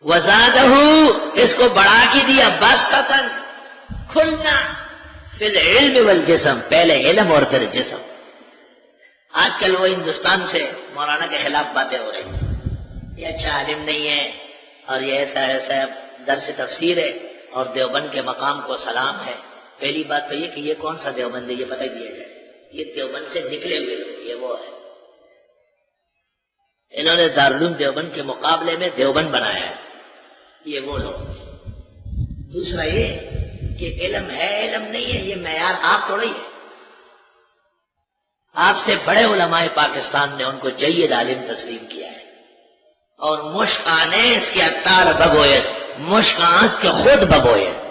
وزادہ اس کو بڑھا کے دیا بسطتاً کھلنا فی العلم والجسم، پہلے علم اور پھر جسم. آج کل وہ ہندوستان سے مولانا کے خلاف باتیں ہو رہی ہیں، یہ اچھا عالم نہیں ہے اور یہ ایسا ایسا درس تفسیر ہے اور دیوبند کے مقام کو سلام ہے. پہلی بات تو یہ کہ یہ کون سا دیوبند ہے یہ پتہ دیا جائے. یہ دیوبند سے نکلے ہوئے لوگ، یہ وہ ہے. انہوں نے دارالعلوم دیوبند کے مقابلے میں دیوبند بنایا ہے، یہ وہ لوگ. دوسرا یہ کہ علم ہے علم نہیں ہے یہ معیار آپ تھوڑی ہے. آپ سے بڑے علماء پاکستان نے ان کو جید عالم تسلیم کیا ہے، اور مشکانے اس کے اتار بگویت، مشکانس کے خود بگویت.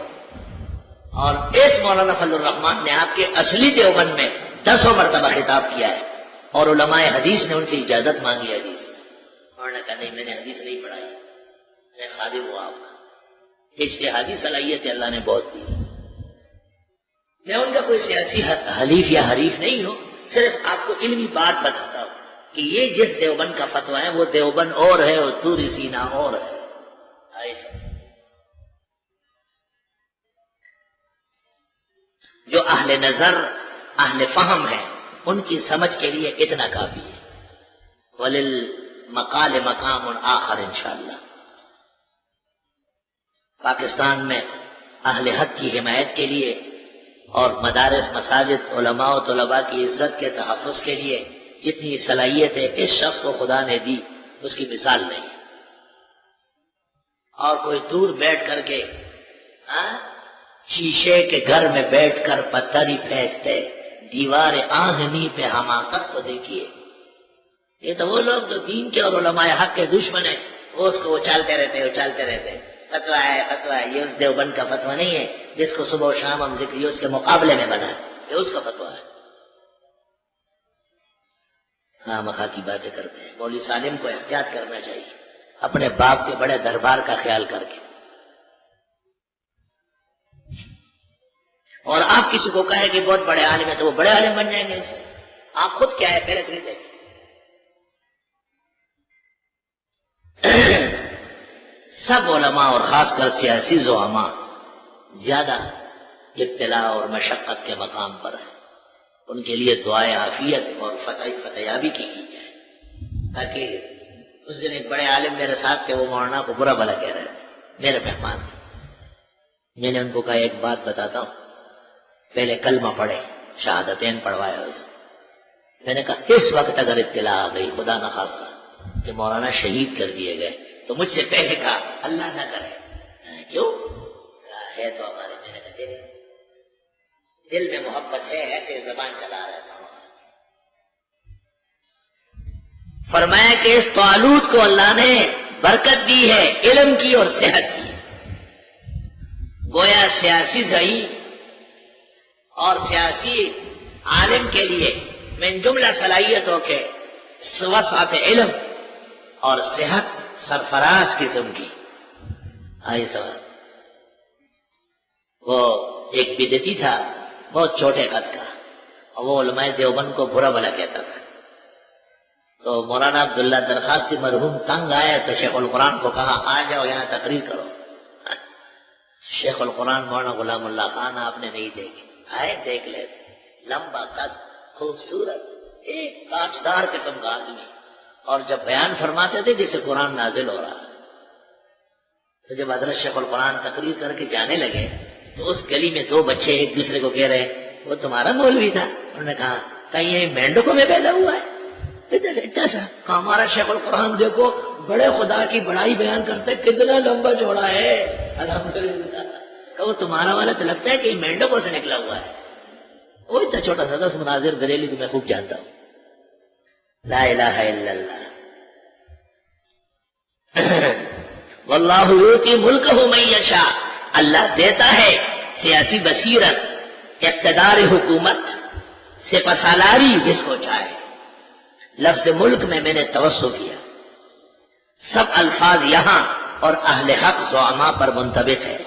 اور اس مولانا فضل الرحمان نے آپ کے اصلی دیوبند میں 10 مرتبہ خطاب کیا ہے، اور علماء حدیث نے ان سے اجازت مانگی حدیث. انہوں نے کہا نہیں میں نے حدیث نہیں پڑھائی، میں خادم ہوں آپ کا. اجتہادی صلاحیت اللہ نے بہت دی. میں ان کا کوئی سیاسی حلیف یا حریف نہیں ہوں، صرف آپ کو علمی بات بتاتا ہوں کہ یہ جس دیوبند کا فتویٰ ہے وہ دیوبند اور ہے اور طور سینا اور ہے. جو اہل نظر اہل فہم ہے ان کی سمجھ کے لیے اتنا کافی ہے. وَلِلْمَقَالِ مَقَامٌ آخر انشاءاللہ. پاکستان میں اہل حق کی حمایت کے لیے اور مدارس مساجد علماء و طلباء کی عزت کے تحفظ کے لیے جتنی صلاحیت ہے اس شخص کو خدا نے دی اس کی مثال نہیں ہے. اور کوئی دور بیٹھ کر کے شیشے کے گھر میں بیٹھ کر پتھر ہی پھینکتے، دیوار آہنی پہ حماقت کو دیکھیے. یہ تو وہ لوگ جو دین کے اور علماء حق کے دشمن ہیں، وہ اس کو اچالتے رہتے. فتویٰ ہے یہ اس دیوبند کا فتویٰ نہیں ہے جس کو صبح و شام ہم ذکر اس کے مقابلے میں بنا ہے، یہ اس کا فتویٰ ہے. ہاں مخا کی باتیں کرتے ہیں. مولوی سالم کو احتیاط کرنا چاہیے اپنے باپ کے بڑے دربار کا خیال کر کے. اور آپ کسی کو کہے کہ بہت بڑے عالم ہیں تو وہ بڑے عالم بن جائیں گے اس سے. آپ خود کیا ہے پہلے تو یہ دیکھیں. سب علماء اور خاص کر سیاسی زعماء زیادہ ابتلاء اور مشقت کے مقام پر ہیں. ان کے لیے دعائے عافیت اور فتحیابی کی جائے. تاکہ اس دن ایک بڑے عالم میرے ساتھ تھے، وہ مولانا کو برا بھلا کہہ رہے ہیں، میرے مہمان. میں نے ان کو کہا ایک بات بتاتا ہوں، پہلے کلمہ پڑھے، شہادتین پڑھوایا اسے. میں نے کہا اس وقت اگر اطلاع آ گئی خدا نخواستہ کہ مولانا شہید کر دیے گئے تو مجھ سے پہلے کہا اللہ نہ کرے. کیوں ہے تو ہمارے. میں نے کہا تیرے دل میں محبت ہے تیری زبان چلا رہا تھا. فرمایا کہ اس طالوت کو اللہ نے برکت دی ہے علم کی اور صحت کی. گویا سیاسی ضعیف اور سیاسی عالم کے لیے من جملہ صلاحیتوں کے وسعت علم اور صحت سرفراز قسم کی. آئی سوال. وہ ایک بدعتی تھا بہت چھوٹے قد کا، اور وہ علماء دیوبند کو برا بھلا کہتا تھا. تو مولانا عبداللہ درخواستی مرحوم تنگ آیا تو شیخ القرآن کو کہا آ جاؤ یہاں تقریر کرو. شیخ القرآن مولانا غلام اللہ خان آپ نے نہیں دیکھے، آئے دیکھ لیتے. لمبا قد، خوبصورت، ایک تاجدار قسم کا آدمی، اور جب بیان فرماتے تھے جیسے قرآن نازل ہو رہا. تو جب حضرت شیخ القرآن تقریر کر کے جانے لگے تو اس گلی میں 2 بچے ایک دوسرے کو کہہ رہے وہ تمہارا مولوی تھا. انہوں نے کہا کہیں یہ مینڈکوں میں پیدا ہوا ہے؟ ہمارا شیخ القرآن دیکھو بڑے خدا کی بڑائی بیان کرتے کتنا لمبا چوڑا ہے الحمدللہ. وہ تمہارا والا تو لگتا ہے کہ یہ مینڈکوں سے نکلا ہوا ہے. وہ اتنا چھوٹا سا 10 مناظر بریلی کو میں خوب جانتا ہوں. لا الہ الا اللہ. واللہ یؤتی ملکہ من یشاء. اللہ دیتا ہے سیاسی بصیرت، اقتدار حکومت، سپاسالاری جس کو چاہے. لفظ ملک میں نے توسع کیا. سب الفاظ یہاں اور اہل حق زعماء پر منطبق ہے.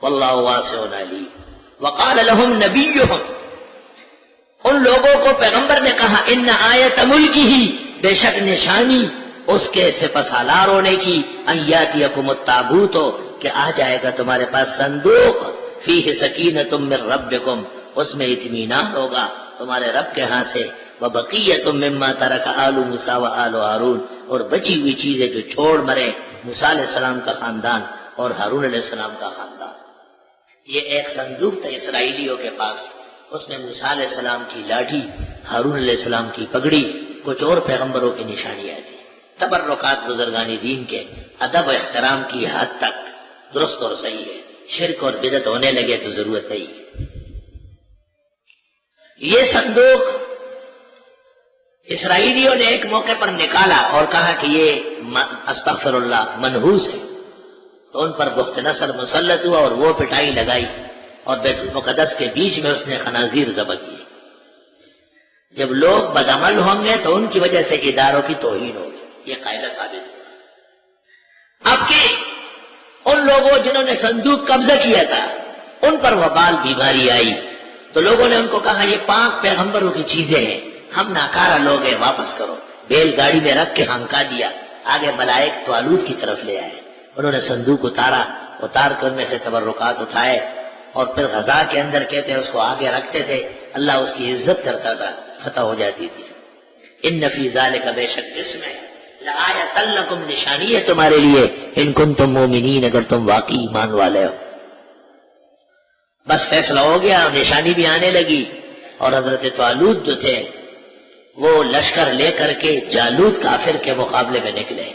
واللہ واسع علیم. وقال لهم نبیہم، ان لوگوں کو پیغمبر نے کہا ان آیت ملکی ہی، بے شک نشانی اس کے سپاسالار ہونے کی، ان یاتیکم التابوت، کہ آ جائے گا تمہارے پاس صندوق، فیہ سکینۃ من ربکم، اس میں اطمینان ہوگا تمہارے رب کے ہاں سے، وبقیۃ مما ترک آل موسیٰ و آل ہارون، اور بچی ہوئی چیزیں جو چھوڑ مرے موسیٰ علیہ السلام کا خاندان اور ہارون علیہ السلام کا خاندان۔ یہ ایک صندوق تھا اسرائیلیوں کے پاس، اس میں موسیٰ علیہ السلام کی لاٹھی، ہارون علیہ السلام کی پگڑی، کچھ اور پیغمبروں کی نشانیاں تھیں۔ تبرکات بزرگان دین کے ادب و احترام کی حد تک درست اور صحیح ہے، شرک اور بدعت ہونے لگے تو ضرورت نہیں ہے۔ یہ صندوق اسرائیلیوں نے ایک موقع پر نکالا اور کہا کہ یہ استغفر اللہ منحوس ہے، تو ان پر بخت نصر مسلط ہوا اور وہ پٹائی لگائی، اور بیت المقدس کے بیچ میں اس نے خنازیر ذبح کیے۔ جب لوگ بدعمل ہوں گے تو ان کی وجہ سے اداروں کی توہین ہوگی، یہ قاعدہ ثابت ہوا۔ اب کہ ان لوگوں جنہوں نے صندوق قبضہ کیا تھا ان پر وبال بیماری آئی، تو لوگوں نے ان کو کہا یہ پاک پیغمبروں کی چیزیں ہیں، ہم ناکارہ لوگ ہیں، واپس کرو۔ بیل گاڑی میں رکھ کے ہنکا دیا، آگے ملائک طالوت کی طرف لے آئے، انہوں نے صندوق اتار کر ان میں سے تبرکات اٹھائے، اور پھر غزہ کے اندر کہتے ہیں اس کو آگے رکھتے تھے، اللہ اس کی عزت کرتا تھا، فتح ہو جاتی تھی۔ ان فی ذالک، بے شک اس میں، لآیۃ لکم، نشانی ہے تمہارے لیے، ان کنتم مومنین، اگر تم واقعی ایمان والے ہو۔ بس فیصلہ ہو گیا، نشانی بھی آنے لگی، اور حضرت طالوت جو تھے وہ لشکر لے کر کے جالوت کافر کے مقابلے میں نکلے۔